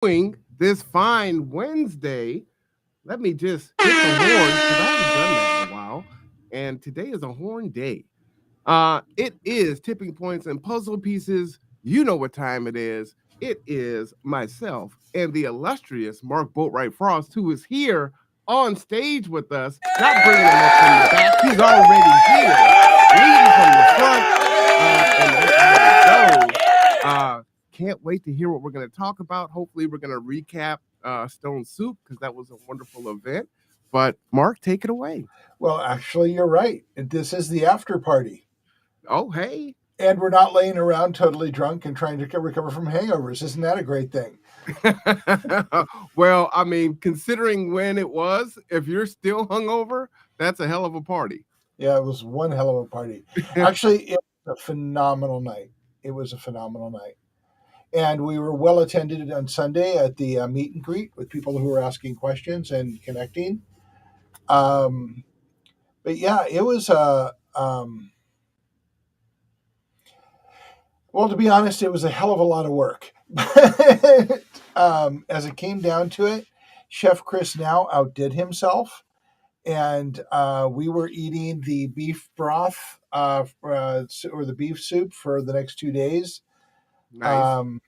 doing this fine Wednesday. Let me just hit the horn because I haven't done that in a while. And today is a horn day. It is tipping points and puzzle pieces. You know what time it is. It is myself and the illustrious Mark Boatwright Frost, who is here on stage with us, not bringing him up from the back. He's already here, leading from the front. And that's how it goes. Can't wait to hear what we're going to talk about. Hopefully, we're going to recap Stone Soup because that was a wonderful event. But Mark, take it away. Well, actually, you're right. This is the after party. Oh, hey. And we're not laying around totally drunk and trying to recover from hangovers. Isn't that a great thing? Well, I mean, considering when it was, if you're still hungover, that's a hell of a party. Yeah, it was one hell of a party. Actually, it was a phenomenal night. It was a phenomenal night. And we were well attended on Sunday at the meet and greet with people who were asking questions and connecting. Um, but yeah, it was well, to be honest, it was a hell of a lot of work. But as it came down to it, Chef Chris now outdid himself, and we were eating the beef broth or the beef soup for the next 2 days. Nice. Um,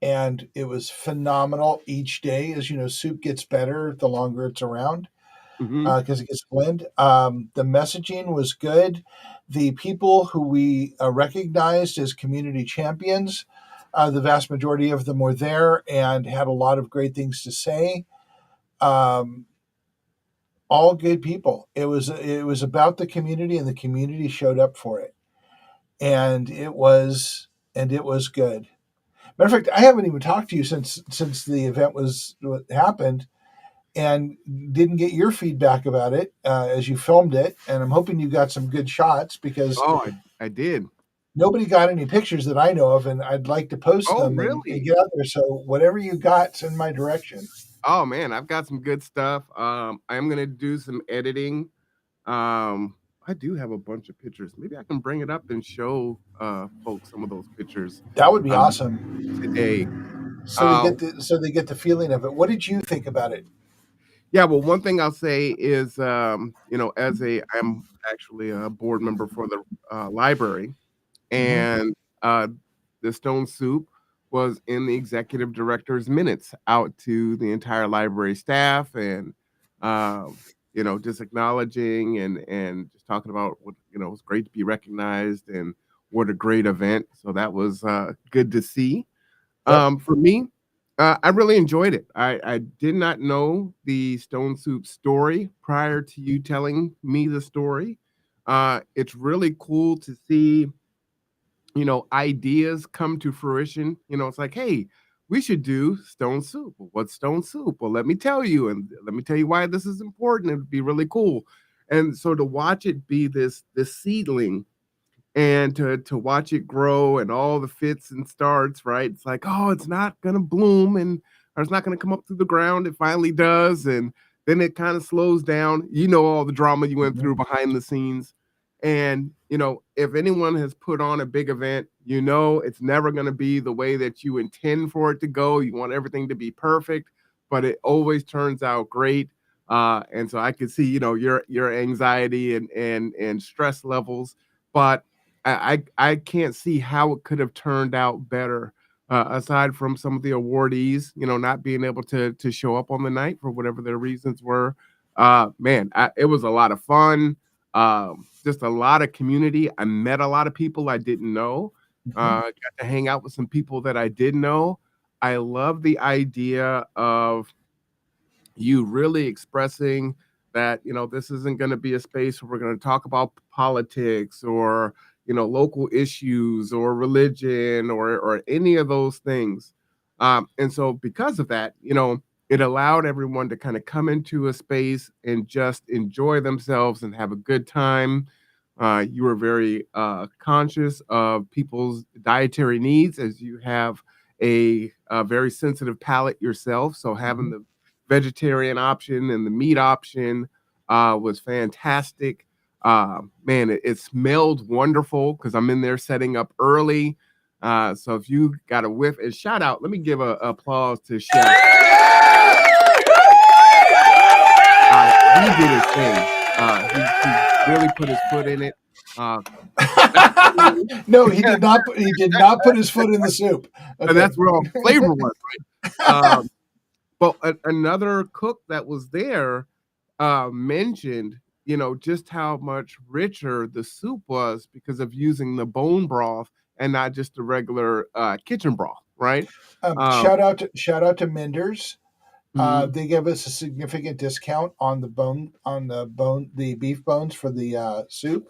and it was phenomenal each day. As you know, soup gets better the longer it's around Hmm. because it gets blend. The messaging was good. The people who we recognized as community champions, the vast majority of them were there and had a lot of great things to say. Um, all good people. It was about the community, and the community showed up for it, and it was good. Matter of fact, I haven't even talked to you since the event was what happened, and didn't get your feedback about it as you filmed it. And I'm hoping you got some good shots because Oh, I did. nobody got any pictures that I know of, and I'd like to post Oh, them and really? get out there. So whatever you got, send my direction. Oh man, I've got some good stuff. I am gonna do some editing. Um, I do have a bunch of pictures. Maybe I can bring it up and show folks some of those pictures That would be uh, awesome. today. So they Uh, get the feeling of it. What did you think about it? yeah, well, one thing I'll say is, as I'm actually a board member for the library, Hmm. and the Stone Soup was in the executive director's minutes out to the entire library staff, and just acknowledging and just talking about what it was great to be recognized and what a great event. So that was good to see. Yep. For me, I really enjoyed it. I did not know the Stone Soup story prior to you telling me the story. It's really cool to see ideas come to fruition. It's like, hey, we should do Stone Soup. Well, what's Stone Soup? Well, let me tell you, and let me tell you why this is important. It would be really cool. And so to watch it be this seedling and to watch it grow and all the fits and starts, right? It's like, oh, it's not gonna bloom and or it's not gonna come up through the ground. It finally does, and then it kind of slows down. All the drama you went Hmm. through behind the scenes. And if anyone has put on a big event, it's never gonna be the way that you intend for it to go. You want everything to be perfect, but it always turns out great. And so I could see, your anxiety and stress levels, but I can't see how it could have turned out better. Aside from some of the awardees, not being able to show up on the night for whatever their reasons were. Man, it was a lot of fun. Just a lot of community. I met a lot of people I didn't know. Hmm. Got to hang out with some people that I did know. I love the idea of you really expressing that this isn't going to be a space where we're going to talk about politics or local issues or religion or any of those things. And so because of that, it allowed everyone to kind of come into a space and just enjoy themselves and have a good time. You were very conscious of people's dietary needs as you have a very sensitive palate yourself, so having Hmm. the vegetarian option and the meat option was fantastic. Man, it smelled wonderful because I'm in there setting up early. So if you got a whiff, and shout out, let me give a applause to Chef. He did his thing. He really put his foot in it. No, he did not. He did not put his foot in the soup. Okay. And that's where all the flavor was, right? But another cook that was there mentioned, just how much richer the soup was because of using the bone broth and not just the regular kitchen broth, right? Shout out to Minders. Mhm. They give us a significant discount on the beef bones for the soup.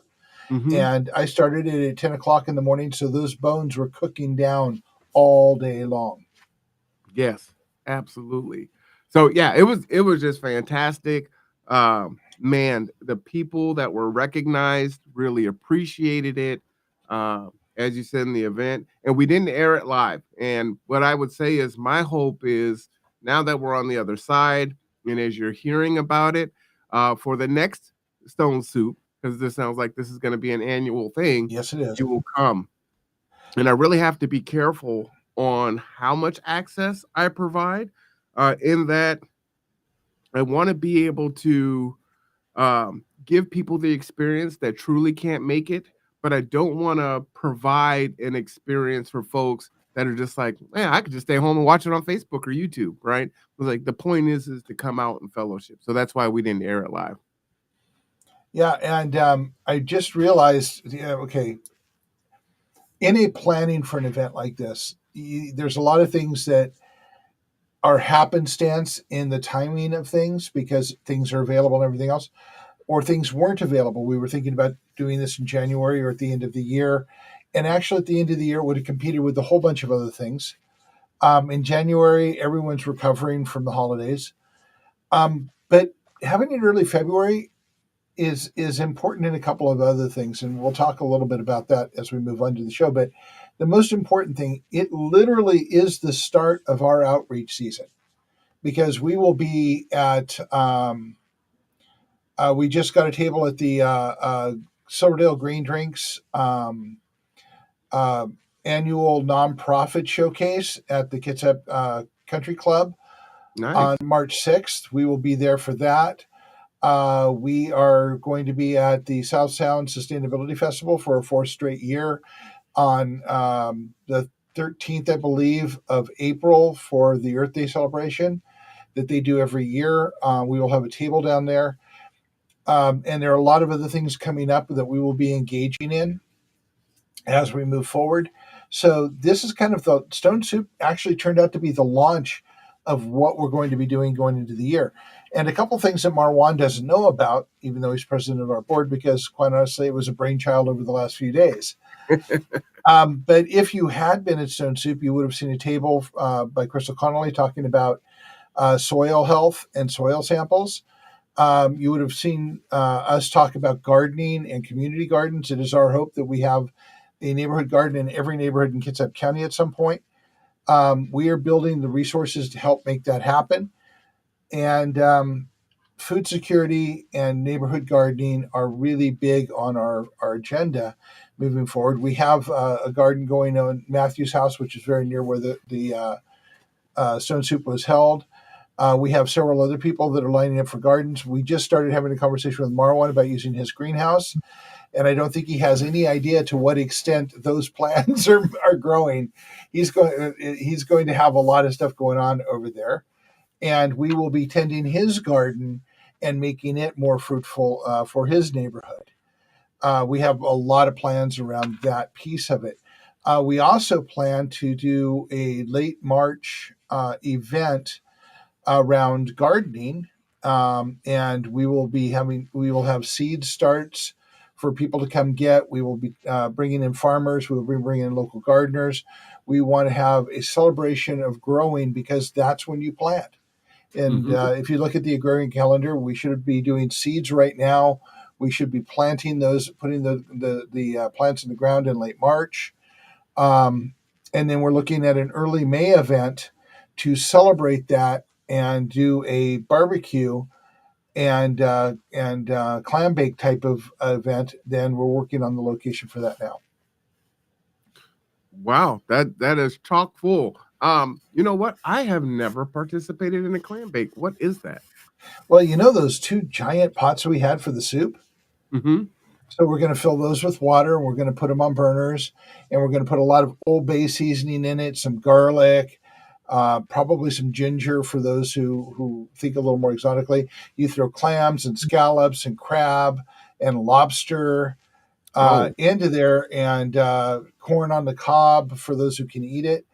Mhm. And I started it at 10 o'clock in the morning, so those bones were cooking down all day long. Yes, absolutely. So yeah, it was just fantastic. Man, the people that were recognized really appreciated it. As you said in the event, and we didn't air it live. And what I would say is my hope is now that we're on the other side, and as you're hearing about it, for the next Stone Soup, because this sounds like this is going to be an annual thing. Yes, it is. You will come. And I really have to be careful on how much access I provide, in that I want to be able to give people the experience that truly can't make it, but I don't want to provide an experience for folks that are just like, man, I could just stay home and watch it on Facebook or YouTube, right? But like the point is to come out and fellowship. So that's why we didn't air it live. Yeah, and I just realized, okay, in a planning for an event like this, there's a lot of things that are happenstance in the timing of things because things are available and everything else, or things weren't available. We were thinking about doing this in January or at the end of the year. And actually, at the end of the year, it would have competed with a whole bunch of other things. In January, everyone's recovering from the holidays. But having it early February is important in a couple of other things. And we'll talk a little bit about that as we move on to the show. But the most important thing, it literally is the start of our outreach season because we will be at we just got a table at the Silverdale Green Drinks annual nonprofit showcase at the Kitsap Country Club Nice. on March 6th. We will be there for that. We are going to be at the South Sound Sustainability Festival for a fourth straight year on the 13th, I believe, of April for the Earth Day celebration that they do every year. We will have a table down there. And there are a lot of other things coming up that we will be engaging in as we move forward. So this is kind of the Stone Soup actually turned out to be the launch of what we're going to be doing going into the year. And a couple things that Marwan doesn't know about, even though he's president of our board, because quite honestly, it was a brainchild over the last few days. But if you had been at Stone Soup, you would have seen a table by Crystal Connolly talking about soil health and soil samples. You would have seen us talk about gardening and community gardens. It is our hope that we have a neighborhood garden in every neighborhood in Kitsap County at some point. We are building the resources to help make that happen. And food security and neighborhood gardening are really big on our agenda moving forward. We have a garden going on Matthew's house, which is very near where the Stone Soup was held. We have several other people that are lining up for gardens. We just started having a conversation with Marwan about using his greenhouse, and I don't think he has any idea to what extent those plants are growing. He's going to have a lot of stuff going on over there, and we will be tending his garden and making it more fruitful for his neighborhood. We have a lot of plans around that piece of it. We also plan to do a late March event around gardening, and we will have seed starts for people to come get. We will be bringing in farmers. We will be bringing in local gardeners. We want to have a celebration of growing because that's when you plant. And if you look at the agrarian calendar, we should be doing seeds right now. We should be planting those, putting the plants in the ground in late March. And then we're looking at an early May event to celebrate that and do a barbecue and clam bake type of event. Then we're working on the location for that now. Wow, that is chock full. You know what? I have never participated in a clam bake. What is that? Well, you know those two giant pots we had for the soup? Mm-hmm. So we're going to fill those with water. We're going to put them on burners, and we're going to put a lot of Old Bay seasoning in it, some garlic, probably some ginger for those who think a little more exotically. You throw clams and scallops and crab and lobster Oh, into there, and corn on the cob for those who can eat it.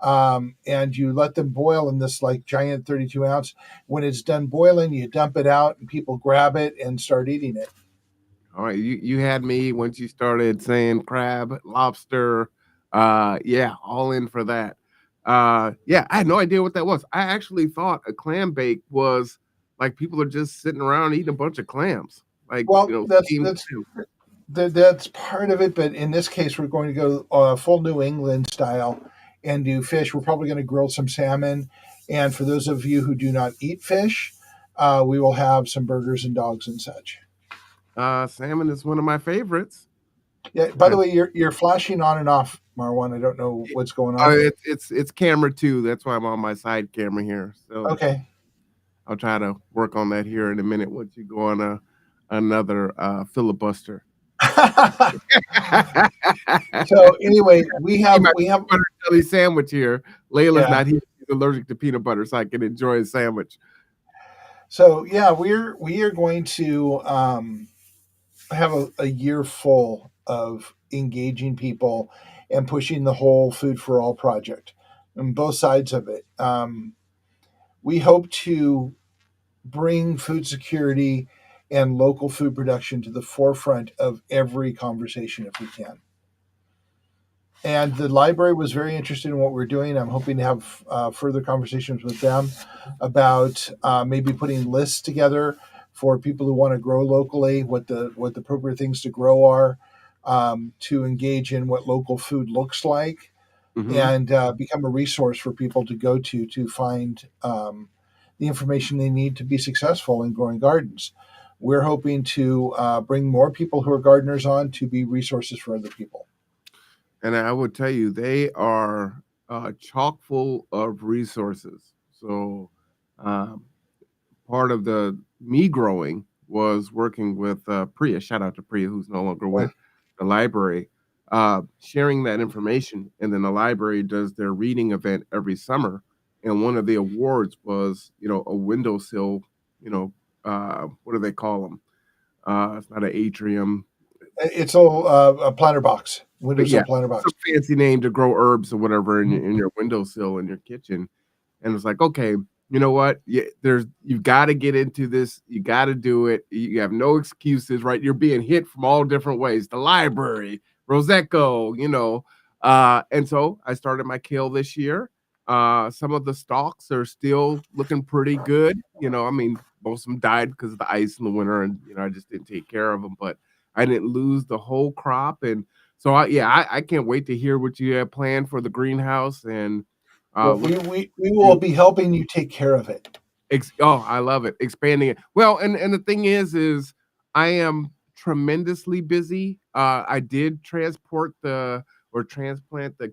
And you let them boil in this like giant 32 ounce. When it's done boiling, you dump it out, and people grab it and start eating it. all right. You had me once you started saying crab, lobster. Yeah, all in for that. Yeah, I had no idea what that was. I actually thought a clam bake was like people are just sitting around eating a bunch of clams, like Well, steamed too. that's part of it, but in this case, we're going to go full New England style and do fish. We're probably going to grill some salmon, and for those of you who do not eat fish, we will have some burgers and dogs and such. Salmon is one of my favorites. Yeah. By the way, you're flashing on and off, Marwan. I don't know what's going on. It's camera two. That's why I'm on my side camera here. So Okay. I'll try to work on that here in a minute once you go on another filibuster. So anyway, we have my we have butter jelly sandwich here. Layla's yeah. not here. She's allergic to peanut butter, so I can enjoy a sandwich. So yeah, we are going to have a year full of engaging people and pushing the whole Food for All project and both sides of it. We hope to bring food security and local food production to the forefront of every conversation if we can. And the library was very interested in what we're doing. I'm hoping to have further conversations with them about maybe putting lists together for people who want to grow locally, what the appropriate things to grow are, to engage in what local food looks like, Hmm. and become a resource for people to go to find the information they need to be successful in growing gardens. We're hoping to bring more people who are gardeners on to be resources for other people. And I would tell you, they are chock full of resources. So, um, part of the me growing was working with Priya. Shout out to Priya, who's no longer Yeah. with the library, sharing that information. And then the library does their reading event every summer. And one of the awards was, a windowsill, what do they call them? It's not an atrium, It's a planter box, but windowsill yeah, planter it's a box. fancy name to grow herbs or whatever in Mhm. your windowsill in your kitchen. And it's like, okay, you know what? Yeah, you've got to get into this. You got to do it. You have no excuses, right? You're being hit from all different ways. The library, Roseco, and so I started my kale this year. Some of the stalks are still looking pretty good. I mean, most of them died because of the ice in the winter, and I just didn't take care of them. But I didn't lose the whole crop, and so I can't wait to hear what you have planned for the greenhouse, and Well, look we will to be helping you take care of it. I love it. Expanding it. Well, and the thing is I am tremendously busy. I did transplant the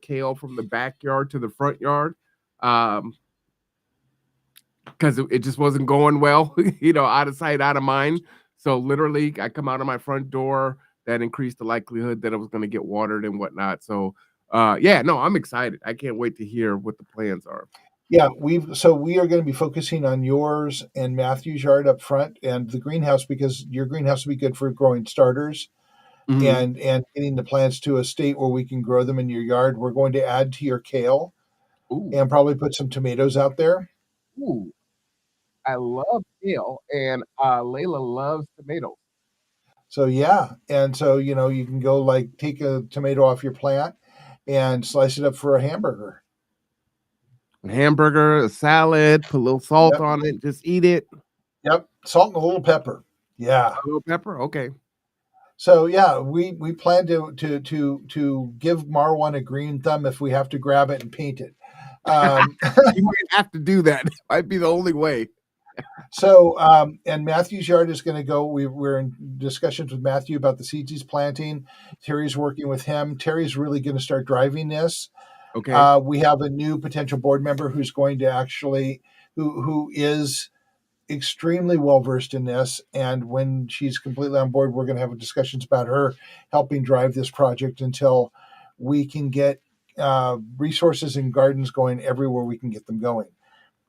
kale from the backyard to the front yard. Um, because it just wasn't going well, out of sight, out of mind. So literally, I come out of my front door. That increased the likelihood that it was going to get watered and whatnot. So, yeah, no, I'm excited. I can't wait to hear what the plans are. Yeah, we are going to be focusing on yours and Matthew's yard up front and the greenhouse because your greenhouse will be good for growing starters Hmm. and getting the plants to a state where we can grow them in your yard. We're going to add to your kale Ooh, and probably put some tomatoes out there. ooh, I love kale, and Layla loves tomatoes. So yeah, and so you can go like take a tomato off your plant and slice it up for a hamburger. A hamburger, a salad, put a little salt Yep, on it, just eat it. yep, salt and a little pepper. Yeah. A little pepper, okay. So yeah, we plan to give Marwan a green thumb if we have to grab it and paint it. Um, You might have to do that. Might be the only way. So, and Matthew's yard is going to go. We're in discussions with Matthew about the seeds he's planting. Terry's working with him. Terry's really going to start driving this. Okay. We have a new potential board member who's going to actually, who is extremely well versed in this. And when she's completely on board, we're going to have discussions about her helping drive this project until we can get resources and gardens going everywhere we can get them going.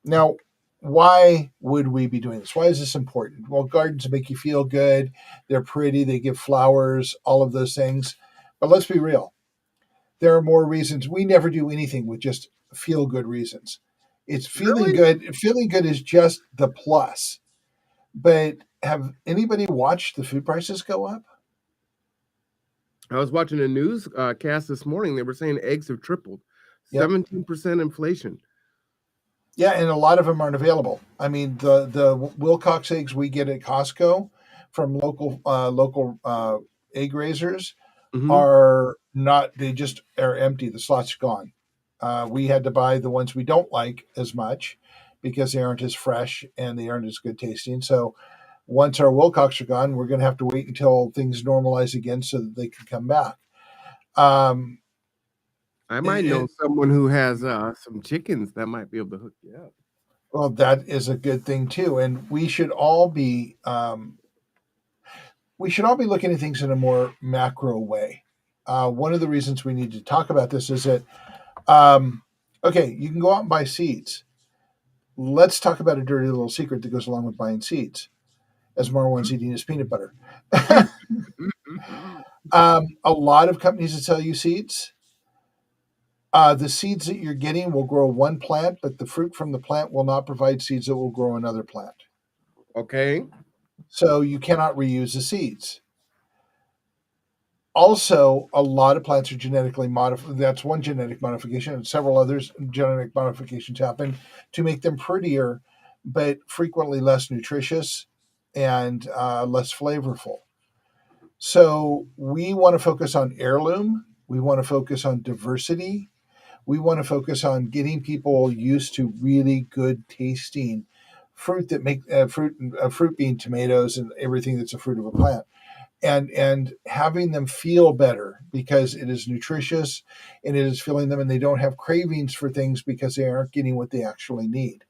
Now, why would we be doing this? Why is this important? Well, gardens make you feel good. They're pretty. They give flowers, all of those things. But let's be real. There are more reasons. We never do anything with just feel good reasons. It's feeling Really? good. Feeling good is just the plus. But have anybody watched the food prices go up? I was watching a news cast this morning. They were saying eggs have tripled, Yep. 17% inflation. Yeah, and a lot of them aren't available. I mean, the Wilcox eggs we get at Costco from local egg raisers Hmm. are not. They just are empty. The slot's gone. We had to buy the ones we don't like as much because they aren't as fresh and they aren't as good tasting. So once our Wilcox are gone, we're going to have to wait until things normalize again so that they can come back. Um, I might know someone who has some chickens that might be able to hook you up. Well, that is a good thing too, and we should all be looking at things in a more macro way. One of the reasons we need to talk about this is that okay, you can go out and buy seeds. Let's talk about a dirty little secret that goes along with buying seeds, as Marwan's eating his peanut butter. A lot of companies that sell you seeds, the seeds that you're getting will grow one plant, but the fruit from the plant will not provide seeds that will grow another plant. Okay. So you cannot reuse the seeds. Also, a lot of plants are genetically modified. That's one genetic modification, and several others genetic modifications happen to make them prettier, but frequently less nutritious and less flavorful. So we want to focus on heirloom. We want to focus on diversity. We want to focus on getting people used to really good tasting fruit that make fruit being tomatoes and everything that's a fruit of a plant, and having them feel better because it is nutritious and it is filling them, and they don't have cravings for things because they aren't getting what they actually need.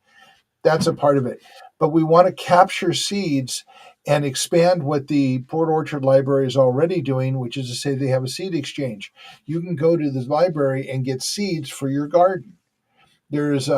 That's a part of it. But we want to capture seeds and expand what the Port Orchard Library is already doing, which is to say they have a seed exchange. You can go to the library and get seeds for your garden. There's Really?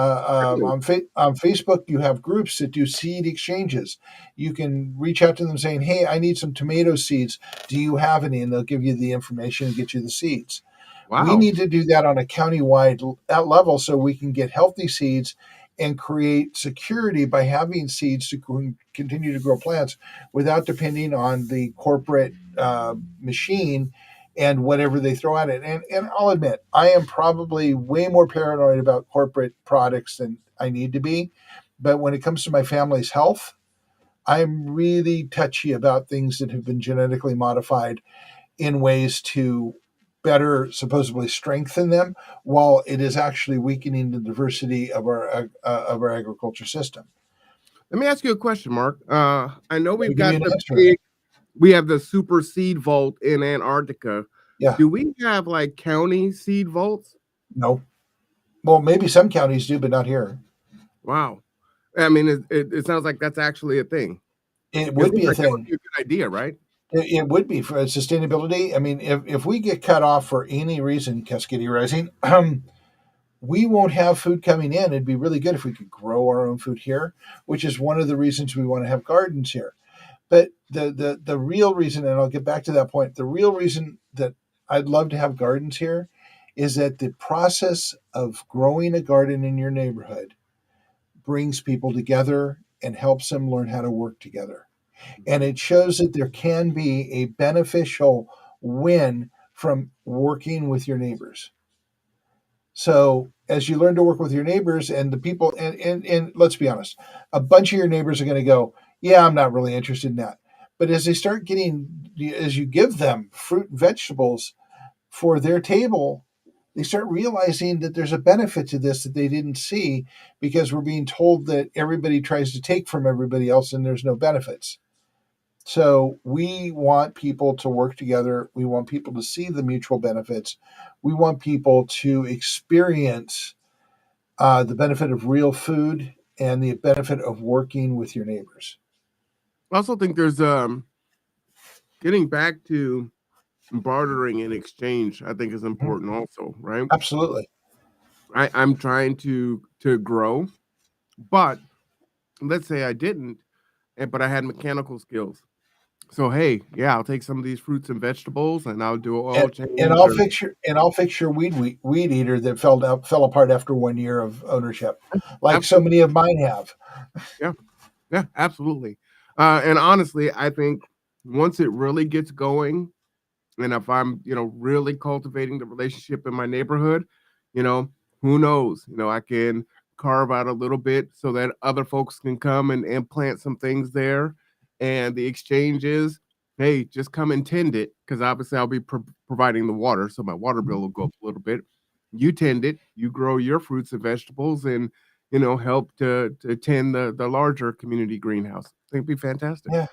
on Facebook, you have groups that do seed exchanges. You can reach out to them saying, "Hey, I need some tomato seeds. Do you have any?" And they'll give you the information and get you the seeds. We Wow. need to do that on a countywide level so we can get healthy seeds and create security by having seeds to continue to grow plants without depending on the corporate machine and whatever they throw at it. And I'll admit, I am probably way more paranoid about corporate products than I need to be. But when it comes to my family's health, I'm really touchy about things that have been genetically modified in ways to better supposedly strengthen them, while it is actually weakening the diversity of our agriculture system. Let me ask you a question, Mark. I know Let me we've give you got an the answer. big, we have the super seed vault in Antarctica. Yeah, Do we have like county seed vaults? no. Well, maybe some counties do, but not here. Wow. I mean, it sounds like that's actually a thing. It It would seems be a like that would thing. be a good idea, right? It would be for sustainability. I mean, if we get cut off for any reason, Cascadia Rising, we won't have food coming in. It'd be really good if we could grow our own food here, which is one of the reasons we want to have gardens here. But the real reason, and I'll get back to that point, the real reason that I'd love to have gardens here is that the process of growing a garden in your neighborhood brings people together and helps them learn how to work together. And it shows that there can be a beneficial win from working with your neighbors. So as you learn to work with your neighbors and the people, and let's be honest, a bunch of your neighbors are going to go, yeah, I'm not really interested in that. But as they start getting, as you give them fruit and vegetables for their table, they start realizing that there's a benefit to this that they didn't see because we're being told that everybody tries to take from everybody else and there's no benefits. So we want people to work together. We want people to see the mutual benefits. We want people to experience the benefit of real food and the benefit of working with your neighbors. I also think there's getting back to bartering and exchange, I think is important also, right? Absolutely. I'm trying to grow, but let's say I didn't, but I had mechanical skills. So hey, yeah, I'll take some of these fruits and vegetables and I'll do an oil And change or I'll fix your weed eater that fell apart after 1 year of ownership, like so absolutely. many of mine have. Yeah, yeah, absolutely. And honestly, I think once it really gets going, and if I'm, really cultivating the relationship in my neighborhood, you know, who knows? I can carve out a little bit so that other folks can come and plant some things there. And the exchange is, hey, just come and tend it because obviously I'll be providing the water, so my water bill will go up a little bit. You tend it, you grow your fruits and vegetables, and help to tend the larger community greenhouse. I think it'd be fantastic. Yeah,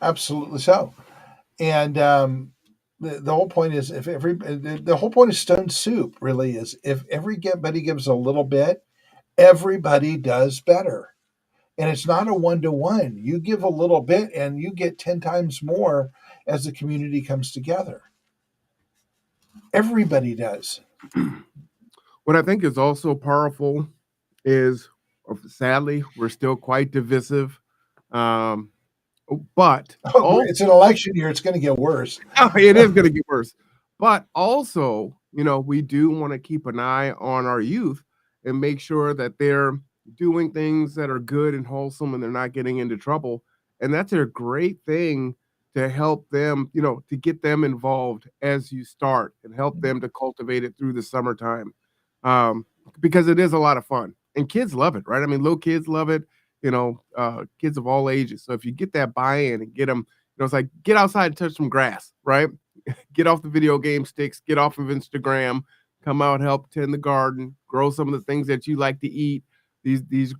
absolutely so. And the whole point is if every the whole point of stone soup really is if everybody gives a little bit, everybody does better. And it's not a one to one. You give a little bit and you get 10 times more as the community comes together. Everybody does. What I think is also powerful is sadly we're still quite divisive, um, but Oh, also it's an election year. It's going to get worse. it is going to get worse. But also, we do want to keep an eye on our youth and make sure that they're doing things that are good and wholesome and they're not getting into trouble. And that's a great thing to help them, to get them involved as you start and help them to cultivate it through the summertime. Um, because it is a lot of fun and kids love it, right? I mean, little kids love it, kids of all ages. So if you get that buy-in and get them, it's like get outside and touch some grass, right? Get off the video game sticks, get off of Instagram, come out, help tend the garden, grow some of the things that you like to eat. These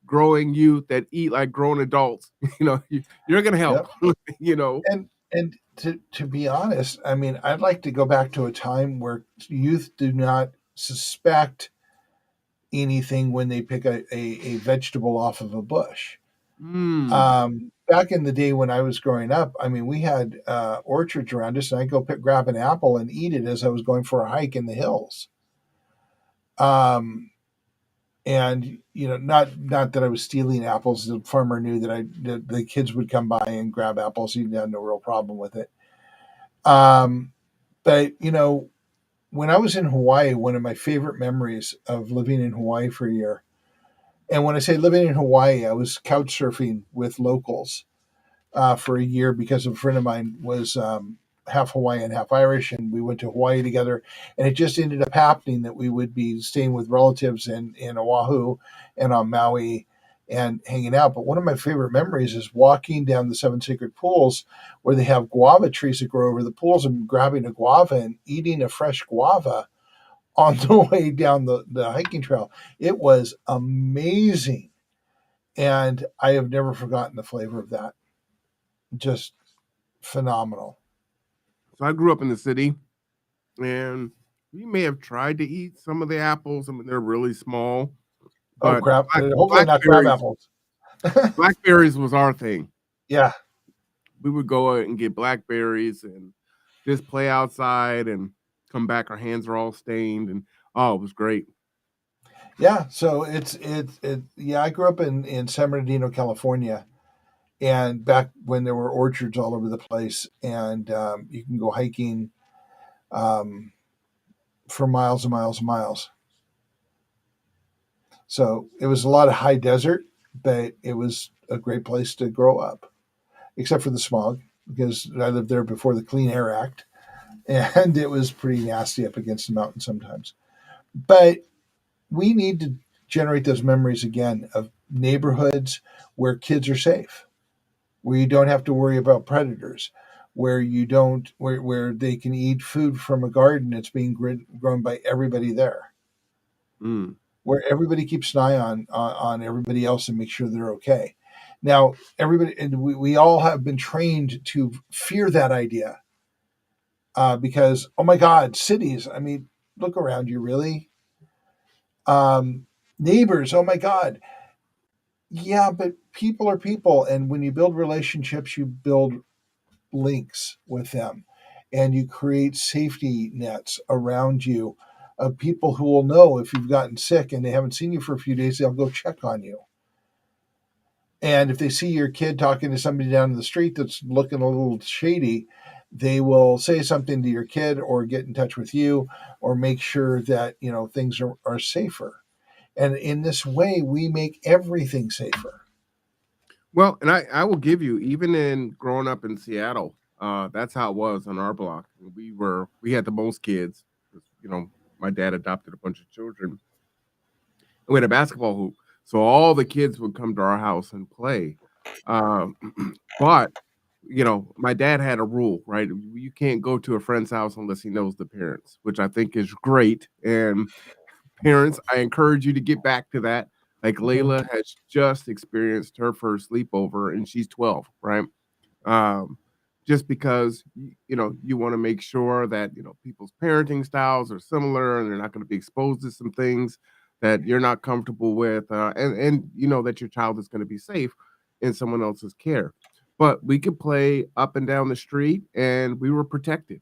growing youth that eat like grown adults, you're gonna help, Yep. you know. And to be honest, I mean, I'd like to go back to a time where youth do not suspect anything when they pick a vegetable off of a bush. Mm. Back in the day when I was growing up, I mean, we had orchards around us, and I'd go grab an apple and eat it as I was going for a hike in the hills. Um, and not that I was stealing apples. The farmer knew that the kids would come by and grab apples. He had no real problem with it. Um, but when I was in Hawaii, one of my favorite memories of living in Hawaii for a year. And when I say living in Hawaii, I was couch surfing with locals for a year because a friend of mine was half Hawaiian, half Irish, and we went to Hawaii together. And it just ended up happening that we would be staying with relatives in Oahu and on Maui and hanging out. But one of my favorite memories is walking down the Seven Sacred Pools where they have guava trees that grow over the pools and grabbing a guava and eating a fresh guava on the way down the hiking trail. It was amazing. And I have never forgotten the flavor of that. Just phenomenal. So I grew up in the city, and we may have tried to eat some of the apples. I mean, they're really small, Oh, but crap. Hopefully not crab apples. blackberries was our thing. Yeah. We would go out and get blackberries and just play outside and come back. Our hands are all stained, and oh, it was great. Yeah. So yeah, I grew up in San Bernardino, California. And back when there were orchards all over the place, and you can go hiking um, for miles and miles and miles. So it was a lot of high desert, but it was a great place to grow up, except for the smog, because I lived there before the Clean Air Act, and it was pretty nasty up against the mountain sometimes. But we need to generate those memories again of neighborhoods where kids are safe, where you don't have to worry about predators, where you don't where they can eat food from a garden that's being grown by everybody there, Mm. where everybody keeps an eye on everybody else and make sure they're okay. Now, everybody and we all have been trained to fear that idea because oh my God, cities. I mean, look around you, really. Um, Neighbors, oh my God, yeah, but people are people, and when you build relationships, you build links with them, and you create safety nets around you of people who will know if you've gotten sick and they haven't seen you for a few days, they'll go check on you. And if they see your kid talking to somebody down the street that's looking a little shady, they will say something to your kid or get in touch with you or make sure that things are safer. And in this way, we make everything safer. Well, and I will give you, even in growing up in Seattle, that's how it was on our block. We had the most kids. 'Cause, my dad adopted a bunch of children. And we had a basketball hoop, so all the kids would come to our house and play. Um, but my dad had a rule, right? You can't go to a friend's house unless he knows the parents, which I think is great. And parents, I encourage you to get back to that. Like Mhm. Layla has just experienced her first sleepover and she's 12, right? Um, just because you want to make sure that people's parenting styles are similar and they're not going to be exposed to some things that you're not comfortable with, and that your child is going to be safe in someone else's care. But we could play up and down the street, and we were protected.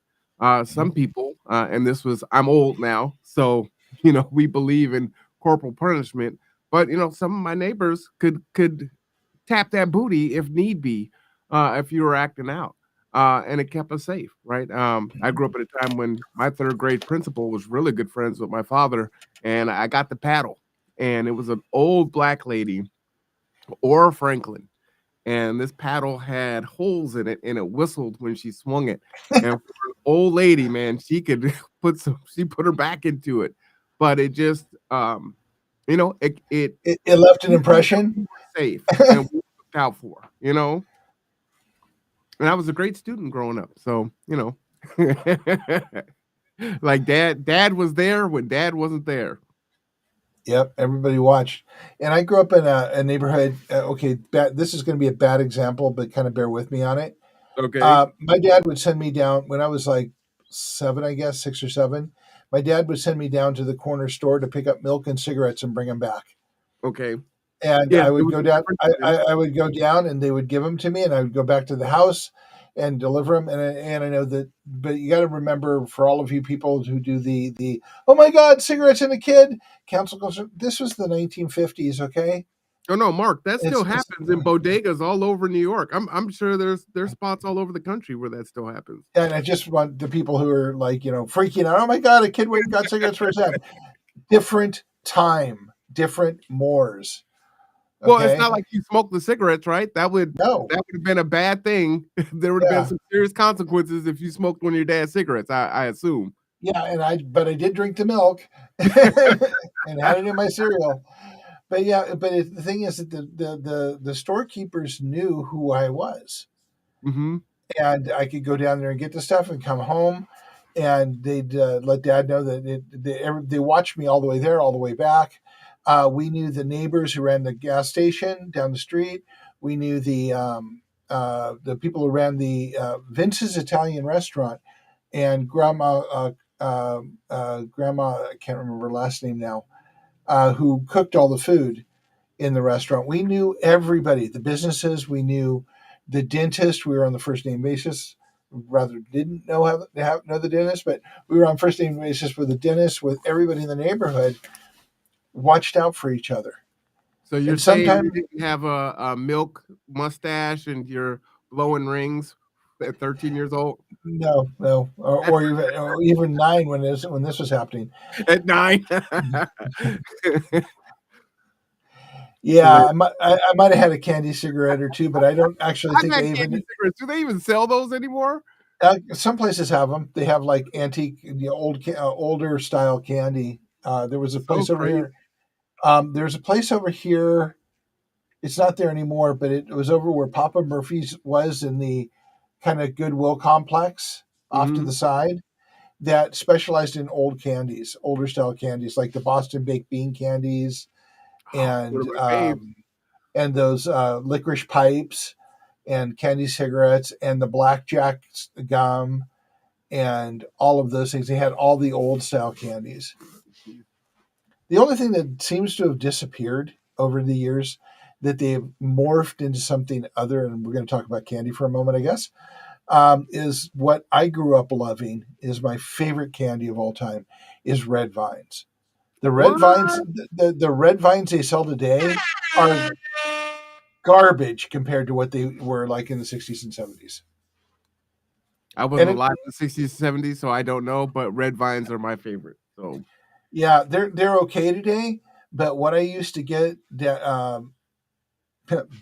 Some people, and this was I'm old now, so we believe in corporal punishment. But some of my neighbors could tap that booty if need be, if you were acting out. And it kept us safe, right? I grew up at a time when my third grade principal was really good friends with my father, and I got the paddle, and it was an old black lady, Ora Franklin, and this paddle had holes in it, and it whistled when she swung it. And for an old lady, man, she could she put her back into it, but it just, it It left an we knew that impression. we were safe and we were looked out for. And I was a great student growing up, so, like dad was there when dad wasn't there. Yep, everybody watched. And I grew up in a neighborhood. Okay, this is going to be a bad example, but kind of bear with me on it. Okay, My dad would send me down when I was like 7, I guess, 6 or 7. My dad would send me down to the corner store to pick up milk and cigarettes and bring them back. okay. And Yeah, I it would was go a down. different I, time. I, I would go down, and they would give them to me, and I would go back to the house and deliver them. And I know that, but you got to remember, for all of you people who do the oh my God, cigarettes and a kid council goes. This was the 1950s, okay? Oh, no, Mark, that still It's happens in bodegas all over New York. I'm sure there's spots all over the country where that still happens. and I just want the people who are like freaking out. Oh my God, a kid went and got cigarettes for his dad. Different time, different mores. Well, it's Okay, not like you smoked the cigarettes, right? That would no, that would have been a bad thing. There would have been yeah. some serious consequences if you smoked one of your dad's cigarettes, I assume. Yeah, but I did drink the milk and had it in my cereal. But yeah, the thing is that the storekeepers knew who I was, Mhm. and I could go down there and get the stuff and come home, and they'd let Dad know that they watched me all the way there, all the way back. We knew the neighbors who ran the gas station down the street. We knew the people who ran the Vince's Italian restaurant, and grandma, I can't remember her last name now, who cooked all the food in the restaurant. We knew everybody, the businesses. We knew the dentist. We were on the first name basis. Rather, didn't know the dentist, but we were on first name basis with the dentist, with everybody in the neighborhood. Watched out for each other, So you're and saying you sometimes didn't have a milk mustache and you're blowing rings at 13 years old? no, no, or even 9 when this was happening. At 9? Yeah, Hilarious. I might have had a candy cigarette or two, but I don't actually I've think I had candy even. cigarettes. Do they even sell those anymore? Some places have them. They have like antique, older style candy. There was a So place over crazy. here. There's a place over here. It's not there anymore, but it was over where Papa Murphy's was in the kind of Goodwill complex off to Hmm. the side that specialized in old candies, older style candies like the Boston baked bean candies Oh, one of and my faves. those licorice pipes and candy cigarettes and the blackjack gum and all of those things. They had all the old style candies. The only thing that seems to have disappeared over the years that they've morphed into something other, and we're going to talk about candy for a moment, I guess, is what I grew up loving. Is my favorite candy of all time is red vines. The red vines, What? the red vines they sell today are garbage compared to what they were like in the 60s and 70s. I And wasn't alive in the 60s, 70s, so I don't know. But red vines are my favorite. So yeah, they're okay today. But what I used to get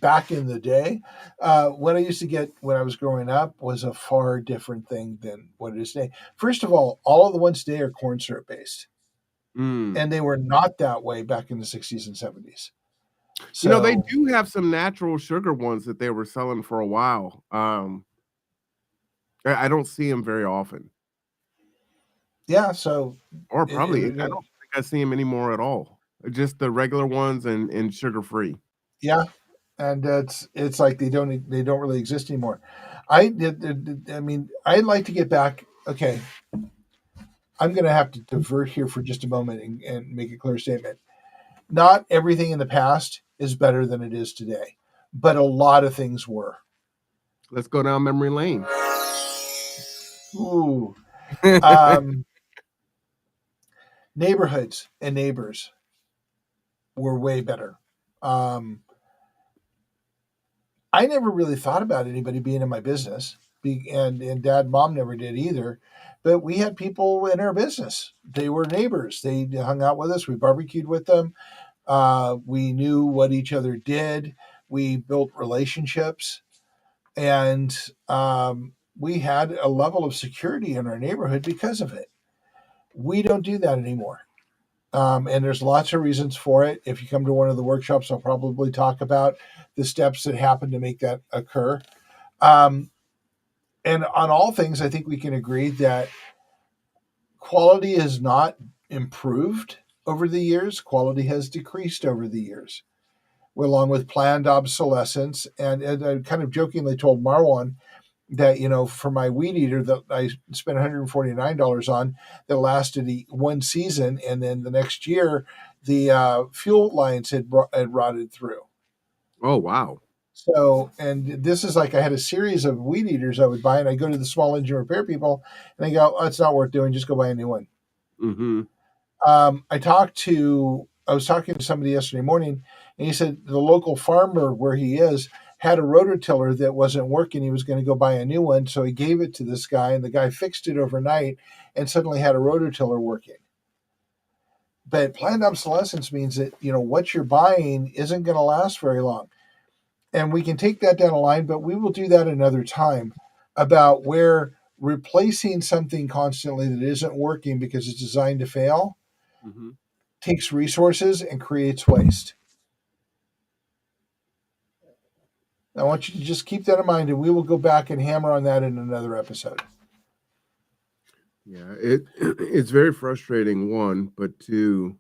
back in the day, what I used to get when I was growing up was a far different thing than what it is today. First of all of the ones today are corn syrup based, mm. and they were not that way back in the 60s and 70s. They So do have some natural sugar ones that they were selling for a while. I don't see them very often, yeah, so or it probably was I don't think I see them anymore at all. Just the regular ones and sugar free. yeah, and it's like they don't really exist anymore. I mean, I'd like to get back. Okay, I'm going to have to divert here for just a moment and make a clear statement. Not everything in the past is better than it is today, but a lot of things were. Let's go down memory lane. Ooh, um, neighborhoods and neighbors were way better. Um, I never really thought about anybody being in my business, and dad, mom never did either. But we had people in our business. They were neighbors. They hung out with us. We barbecued with them. We knew what each other did. We built relationships, and we had a level of security in our neighborhood because of it. We don't do that anymore. And there's lots of reasons for it. If you come to one of the workshops, I'll probably talk about the steps that happen to make that occur. Um, and on all things, I think we can agree that quality has not improved over the years. Quality has decreased over the years, along with planned obsolescence. And I kind of jokingly told Marwan that, for my weed eater that I spent $149 on, that lasted one season, and then the next year the fuel lines had rotted through. Oh wow. So, and this is like I had a series of weed eaters I would buy, and I go to the small engine repair people, and they go, "Oh, it's not worth doing. Just go buy a new one." Hmm. I was talking to somebody yesterday morning, and he said the local farmer where he is had a rototiller that wasn't working. He was going to go buy a new one, so he gave it to this guy, and the guy fixed it overnight, and suddenly had a rototiller working. But planned obsolescence means that what you're buying isn't going to last very long, and we can take that down a line, but we will do that another time about where replacing something constantly that isn't working because it's designed to fail Hmm. takes resources and creates waste. I want you to just keep that in mind, and we will go back and hammer on that in another episode. Yeah, it's very frustrating. One, but two,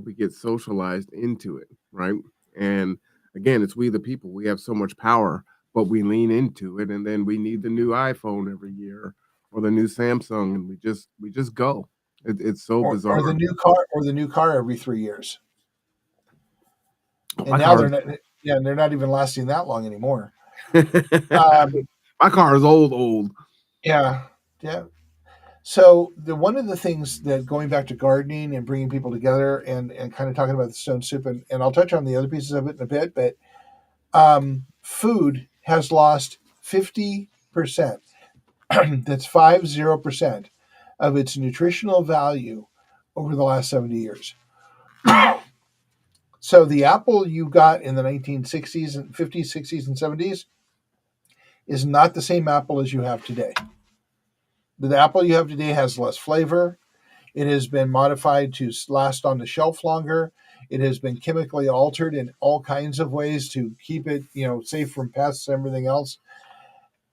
we get socialized into it, right? And again, it's we the people. We have so much power, but we lean into it, and then we need the new iPhone every year or the new Samsung, and we just go. It's so Or bizarre. the new car every 3 years. Oh, And my now car, they're not. Yeah, they're not even lasting that long anymore. Um, my car is old, old. yeah, yeah. So the one of the things that going back to gardening and bringing people together and kind of talking about the stone soup, and I'll touch on the other pieces of it in a bit, but food has lost 50%. That's 50% of its nutritional value over the last 70 years. So the apple you got in the 1960s and 50s, 60s, and 70s is not the same apple as you have today. The apple you have today has less flavor. It has been modified to last on the shelf longer. It has been chemically altered in all kinds of ways to keep it, safe from pests and everything else.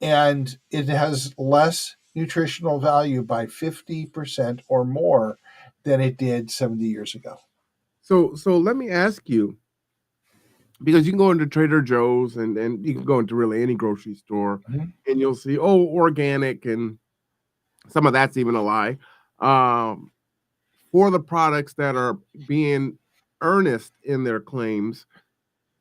and it has less nutritional value by 50% or more than it did 70 years ago. So let me ask you, because you can go into Trader Joe's and you can go into really any grocery store Mhm. and you'll see, oh, organic, and some of that's even a lie. Um, for the products that are being earnest in their claims,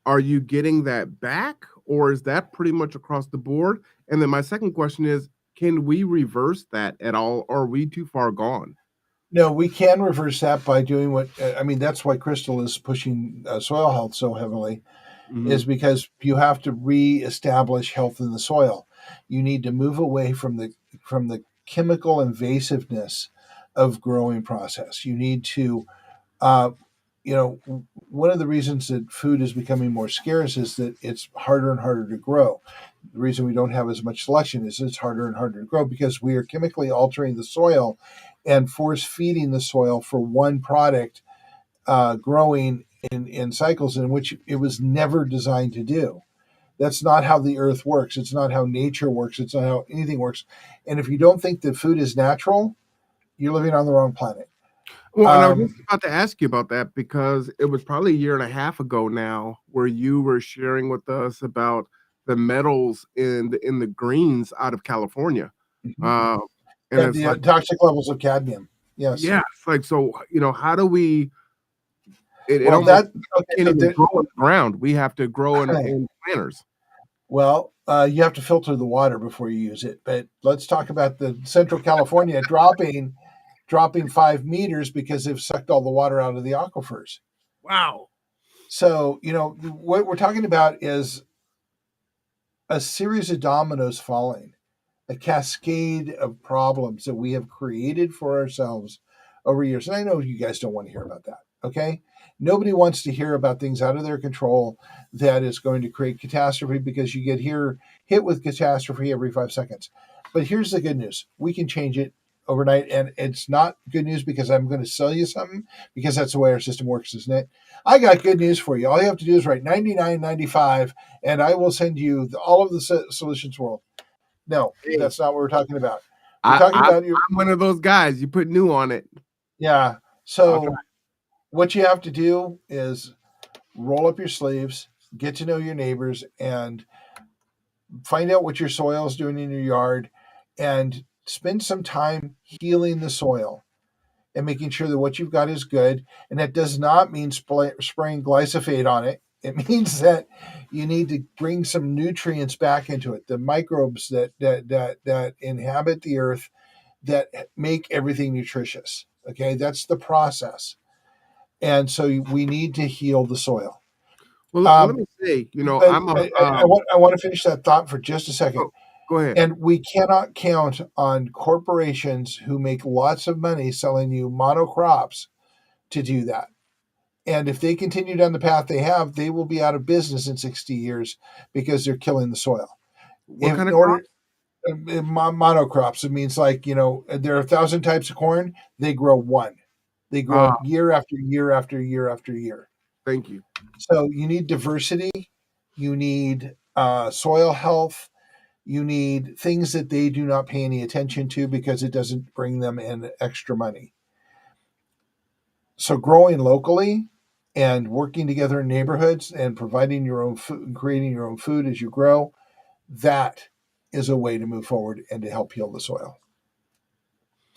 are you getting that back, or is that pretty much across the board? And then my second question is, can we reverse that at all, or are we too far gone? No, we can reverse that by doing what I mean. That's why Crystal is pushing soil health so heavily, Mhm. is because you have to reestablish health in the soil. You need to move away from the chemical invasiveness of growing process. You need to, uh, you know, one of the reasons that food is becoming more scarce is that it's harder and harder to grow. The reason we don't have as much selection is it's harder and harder to grow because we are chemically altering the soil and force feeding the soil for one product growing in cycles in which it was never designed to do. That's not how the earth works. It's not how nature works. It's not how anything works. And if you don't think that food is natural, you're living on the wrong planet. Well, and I was Um, just about to ask you about that because it was probably a year and a half ago now where you were sharing with us about the metals in the greens out of California. mhm. Uh, and Yeah, it's the like, toxic levels of cadmium. Yes. yeah, it's like, so, how do we, it Well, almost that okay. can't So even grow in the ground. We have to grow there, in planters. well, you have to filter the water before you use it. But let's talk about the Central California dropping 5 meters because they've sucked all the water out of the aquifers. Wow. So, what we're talking about is a series of dominoes falling, a cascade of problems that we have created for ourselves over years. And I know you guys don't want to hear about that. Okay. Nobody wants to hear about things out of their control that is going to create catastrophe because you get hit with catastrophe every 5 seconds. But here's the good news: we can change it overnight. And it's not good news because I'm going to sell you something, because that's the way our system works, isn't it? I got good news for you. All you have to do is write 99.95, and I will send you all of the solutions world. No, Hey, that's not what we're talking about. We're talking I'm about your, one of those guys. You put new on it. yeah. I'll try. So what you have to do is roll up your sleeves, get to know your neighbors, and find out what your soil is doing in your yard, and spend some time healing the soil and making sure that what you've got is good. And that does not mean spraying glyphosate on it. It means that you need to bring some nutrients back into it, the microbes that inhabit the earth, that make everything nutritious. Okay, that's the process. And so we need to heal the soil. Well, let Um, me say, but I'm a I want to finish that thought for just a second. go, go ahead. And we cannot count on corporations who make lots of money selling you monocrops to do that. And if they continue down the path they have, they will be out of business in 60 years because they're killing the soil. What If kind in of order crops? monocrops, it means like, there are 1,000 types of corn, they grow one. They grow Ah, it year after year after year after year. thank you. So you need diversity, you need soil health, you need things that they do not pay any attention to because it doesn't bring them in extra money. So growing locally and working together in neighborhoods and providing your own food and creating your own food as you grow, that is a way to move forward and to help heal the soil.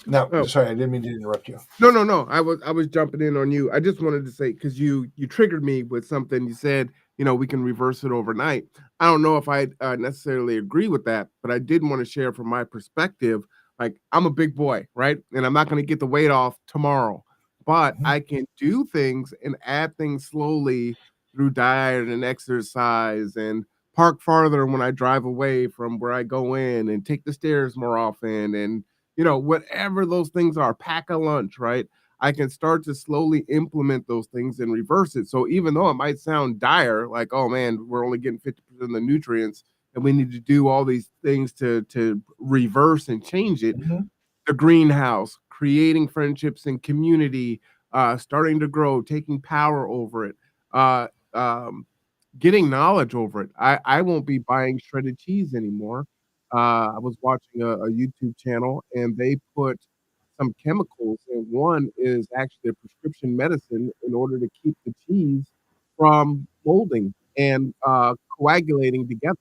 Now, Oh, sorry, I didn't mean to interrupt you. no, no, no. I was jumping in on you. I just wanted to say, because you triggered me with something. You said, we can reverse it overnight. I don't know if I necessarily agree with that, but I did want to share from my perspective. Like, I'm a big boy, right? And I'm not going to get the weight off tomorrow, but Mhm. I can do things and add things slowly through diet and exercise, and park farther when I drive away from where I go in, and take the stairs more often, and whatever those things are, pack a lunch, right? I can start to slowly implement those things and reverse it. So even though it might sound dire, like, oh man, we're only getting 50% of the nutrients and we need to do all these things to reverse and change it, Mhm. the greenhouse, creating friendships and community, starting to grow, taking power over it, uh, um, getting knowledge over it. I won't be buying shredded cheese anymore. I was watching a YouTube channel, and they put some chemicals, and one is actually a prescription medicine in order to keep the cheese from molding and coagulating together.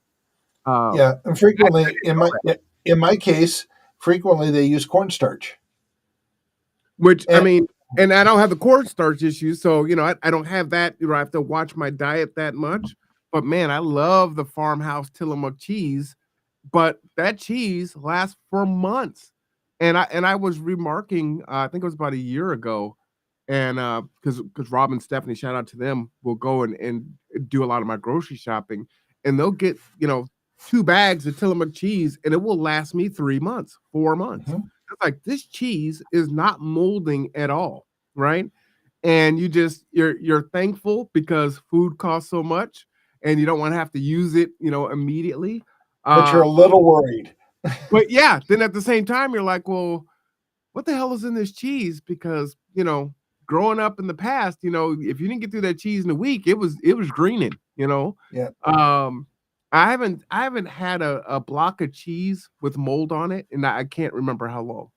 Yeah, and I frequently didn't know that. in my case, frequently they use cornstarch. Which I And mean, and I don't have the cornstarch issue, so I don't have that. I have to watch my diet that much. But man, I love the farmhouse Tillamook cheese, but that cheese lasts for months. And I was remarking, I think it was about a year ago, and because Rob and Stephanie, shout out to them, will go and do a lot of my grocery shopping, and they'll get 2 bags of Tillamook cheese, and it will last me 3 months, 4 months. Mhm. It's like this cheese is not molding at all, right? And you're thankful because food costs so much, and you don't want to have to use it, immediately. But you're Uh, a little worried. but yeah, then at the same time, you're like, well, what the hell is in this cheese? Because growing up in the past, if you didn't get through that cheese in a week, it was greening. Yeah. Um, I haven't had a block of cheese with mold on it, and I can't remember how long.